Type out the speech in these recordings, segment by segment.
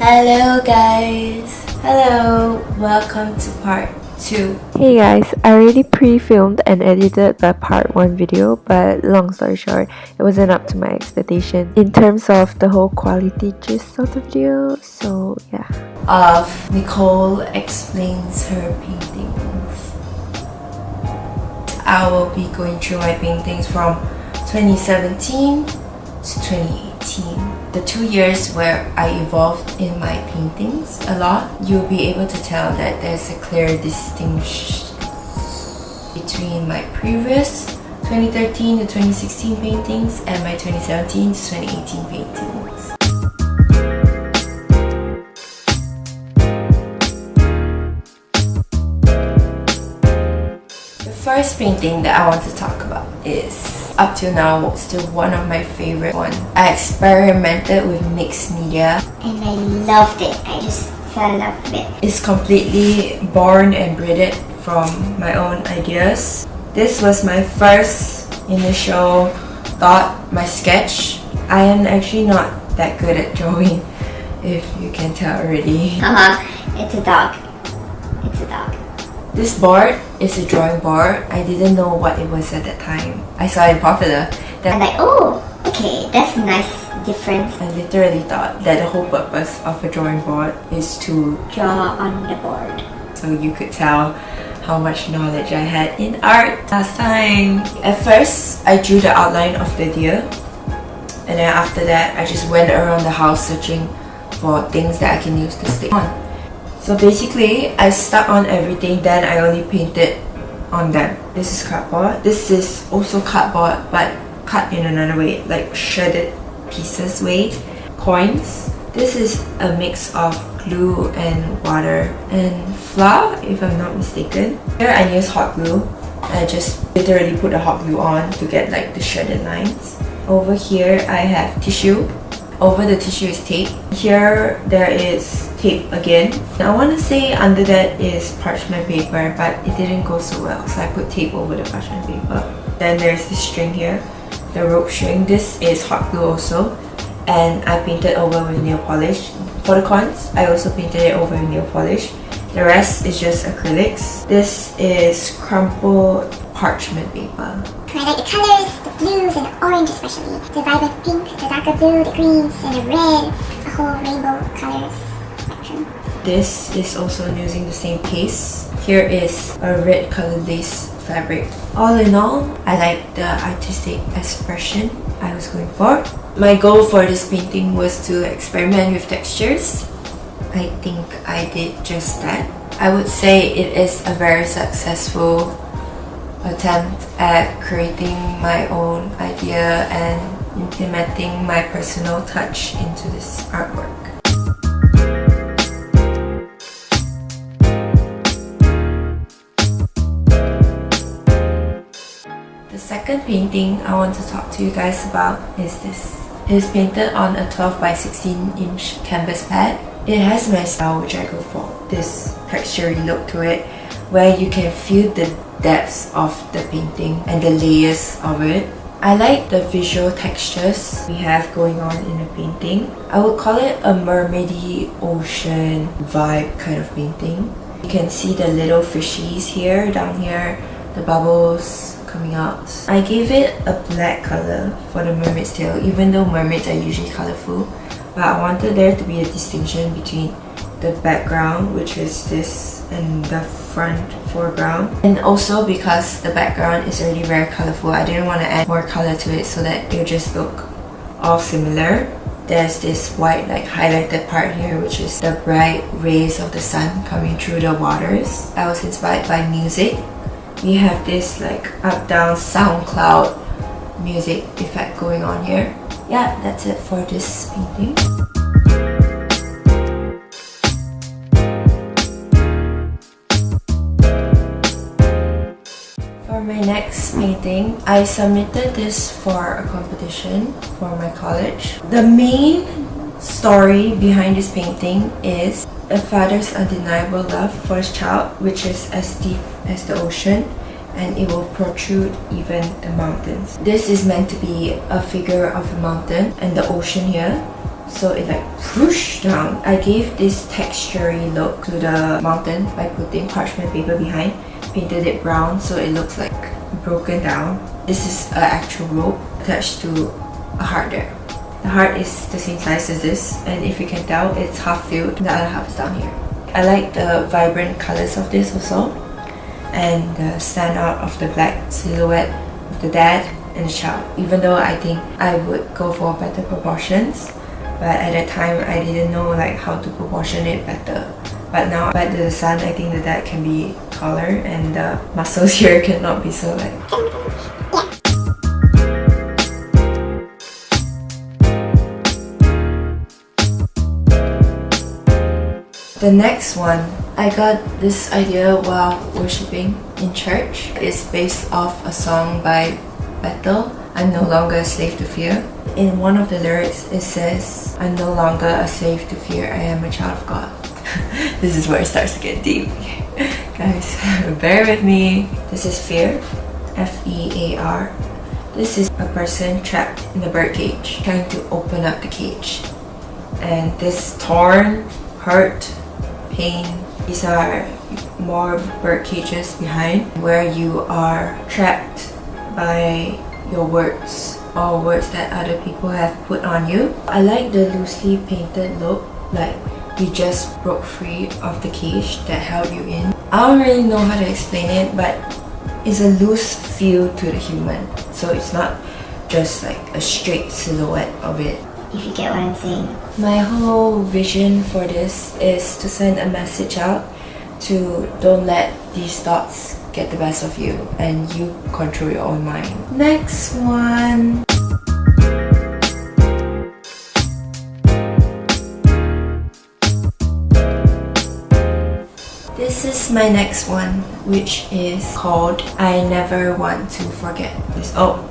Hello guys! Hello! Welcome to part 2. Hey guys, I already pre-filmed and edited the part 1 video, but long story short, it wasn't up to my expectation in terms of the whole quality gist of the video, so yeah. Of Nicole explains her paintings. I will be going through my paintings from 2017 to 2018. The 2 years where I evolved in my paintings a lot, you'll be able to tell that there's a clear distinction between my previous 2013 to 2016 paintings and my 2017 to 2018 paintings. The first painting that I want to talk about is, up till now, still one of my favorite ones. I experimented with mixed media and I loved it. I just fell in love with it. It's completely born and bred from my own ideas. This was my first initial thought, my sketch. I am actually not that good at drawing, if you can tell already. It's a dog. It's a dog. This board is a drawing board. I didn't know what it was at that time. I saw it popular. I'm like, oh, okay, that's a nice difference. I literally thought that the whole purpose of a drawing board is to Draw on the board. so you could tell how much knowledge I had in art last time. At first, I drew the outline of the deer, and then after that, I just went around the house searching for things that I can use to stick on. So basically, I stuck on everything, then I only painted on them. This is cardboard. This is also cardboard, but cut in another way, like shredded pieces way. Coins. This is a mix of glue and water and flour, if I'm not mistaken. Here I use hot glue. I just literally put the hot glue on to get like the shredded lines. Over here I have tissue. Over the tissue is tape. Here there is tape again. I want to say under that is parchment paper, but it didn't go so well, so I put tape over the parchment paper. Then there's this string here, the rope string. This is hot glue also, and I painted over with nail polish. For the coins, I also painted it over with nail polish. The rest is just acrylics. This is crumpled parchment paper. I like the colors, the blues and the orange especially. The vibrant pink, the darker blue, the greens and the red. A whole rainbow colors spectrum. This is also using the same paste. Here is a red colored lace fabric. All in all, I like the artistic expression I was going for. My goal for this painting was to experiment with textures. I think I did just that. I would say it is a very successful attempt at creating my own idea and implementing my personal touch into this artwork. The second painting I want to talk to you guys about is this. It is painted on a 12 by 16 inch canvas pad. It has my style, which I go for. This textury look to it, where you can feel the depths of the painting and the layers of it. I like the visual textures we have going on in the painting. I would call it a mermaidy ocean vibe kind of painting. You can see the little fishies here, down here, the bubbles coming out. I gave it a black color for the mermaid's tail, even though mermaids are usually colorful. But I wanted there to be a distinction between the background, which is this, and the front foreground. And also because the background is already very colorful, I didn't want to add more color to it so that it would just look all similar. There's this white like highlighted part here, which is the bright rays of the sun coming through the waters. I was inspired by music. We have this like up down SoundCloud music effect going on here. Yeah, that's it for this painting. For my next painting, I submitted this for a competition for my college. The main story behind this painting is a father's undeniable love for his child, which is as deep as the ocean, and it will protrude even the mountains. This is meant to be a figure of a mountain and the ocean here, so it like push down. I gave this textury look to the mountain by putting parchment paper behind. Painted it brown so it looks like broken down. This is an actual rope attached to a heart there. The heart is the same size as this, and if you can tell, it's half filled, the other half is down here. I like the vibrant colors of this also, and the standout of the black silhouette of the dad and the child. Even though I think I would go for better proportions, but at that time I didn't know like how to proportion it better. But now, back to the son, I think the dad can be taller and the muscles here cannot be so like... The next one, I got this idea while worshipping in church. It's based off a song by Bethel, I'm no longer a slave to fear. In one of the lyrics, it says, I'm no longer a slave to fear, I am a child of God. This is where it starts to get deep. Guys, bear with me. This is fear, F-E-A-R. This is a person trapped in a bird cage, trying to open up the cage. And this torn, hurt, pain, these are more bird cages behind where you are trapped by your words or words that other people have put on you. I like the loosely painted look, like you just broke free of the cage that held you in. I don't really know how to explain it, but it's a loose feel to the human. So it's not just like a straight silhouette of it. If you get what I'm saying. My whole vision for this is to send a message out to don't let these thoughts get the best of you and you control your own mind. Next one. This is my next one, which is called I Never Want to Forget This. Oh,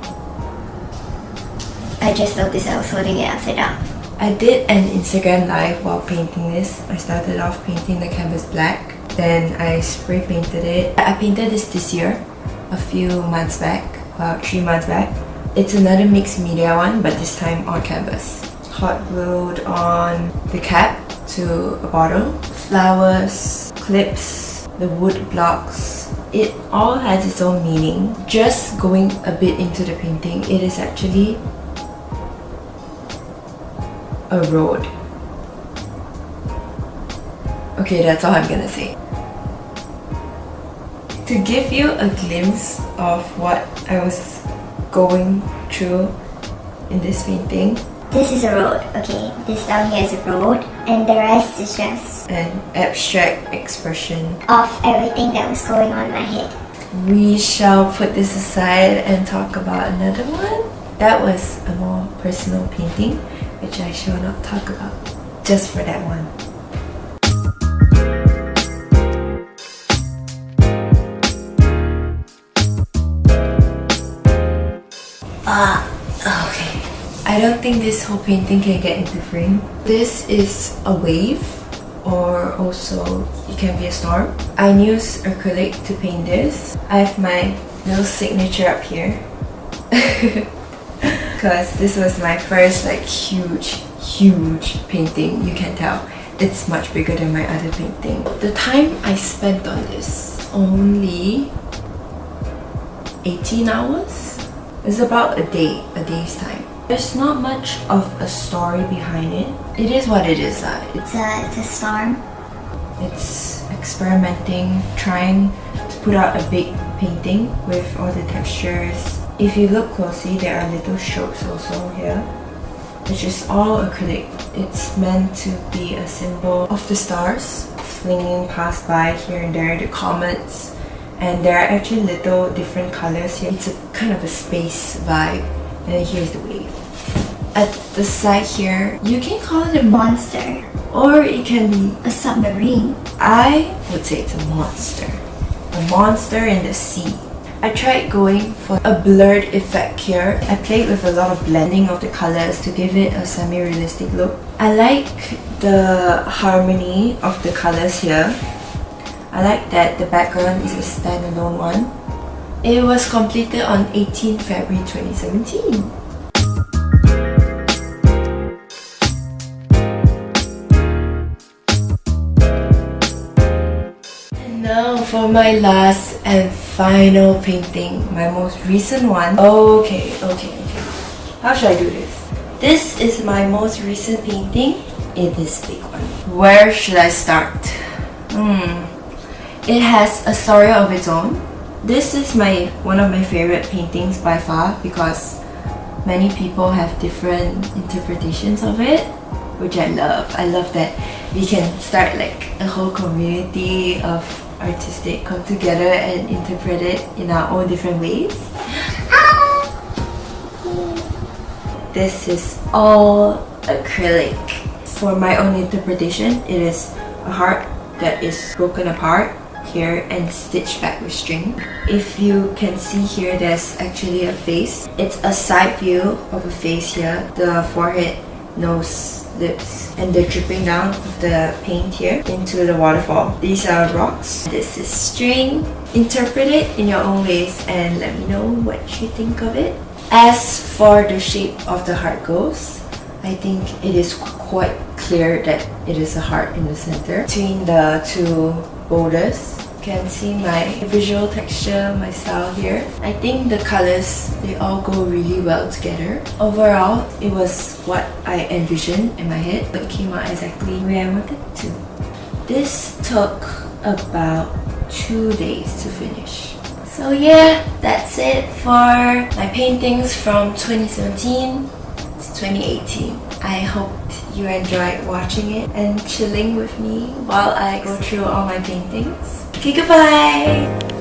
I just noticed I was holding it upside down. I did an Instagram live while painting this. I started off painting the canvas black, then I spray painted it. I painted this year, a few months back, about 3 months back. It's another mixed media one, but this time on canvas. Hot glued on the cap to a bottle, flowers, clips, the wood blocks. It all has its own meaning. Just going a bit into the painting, it is actually a road. Okay, that's all I'm gonna say. To give you a glimpse of what I was going through in this painting. This is a road, okay? This down here is a road, and the rest is just an abstract expression of everything that was going on in my head. We shall put this aside and talk about another one. That was a more personal painting, which I shall not talk about, just for that one. Okay. I don't think this whole painting can get into frame. This is a wave, or also it can be a storm. I used acrylic to paint this. I have my little signature up here. Because this was my first like huge painting. You can tell it's much bigger than my other painting. The time I spent on this, only 18 hours. It's about a day's time. There's not much of a story behind it. It is what it is. It's a storm. It's experimenting, trying to put out a big painting with all the textures. If you look closely, there are little strokes also here, which is all acrylic. It's meant to be a symbol of the stars flinging past by here and there, the comets, and there are actually little different colors here. It's a kind of a space vibe, and then here's the wave. At the side here, you can call it a Monster. or it can be A submarine. I would say it's a monster. A monster in the sea. I tried going for a blurred effect here. I played with a lot of blending of the colors to give it a semi-realistic look. I like the harmony of the colors here. I like that the background is a standalone one. It was completed on 18 February 2017. for my last and final painting, my most recent one. Okay. How should I do this? This is my most recent painting. It is big one. Where should I start? It has a story of its own. This is one of my favorite paintings by far because many people have different interpretations of it, which I love. I love that we can start like a whole community of artistic come together and interpret it in our own different ways. This is all acrylic. For my own interpretation, it is a heart that is broken apart here and stitched back with string. If you can see here, there's actually a face. It's a side view of a face here. The forehead, nose, lips, and they're dripping down of the paint here into the waterfall. These are rocks. This is string. Interpret it in your own ways and let me know what you think of it. As for the shape of the heart goes, I think it is quite clear that it is a heart in the center. Between the two boulders, you can see my visual texture, my style here. I think the colors, they all go really well together. Overall, it was what I envisioned in my head. It came out exactly the way I wanted it to. This took about 2 days to finish. So yeah, that's it for my paintings from 2017 to 2018. I hope you enjoyed watching it and chilling with me while I go through all my paintings. Okay, goodbye!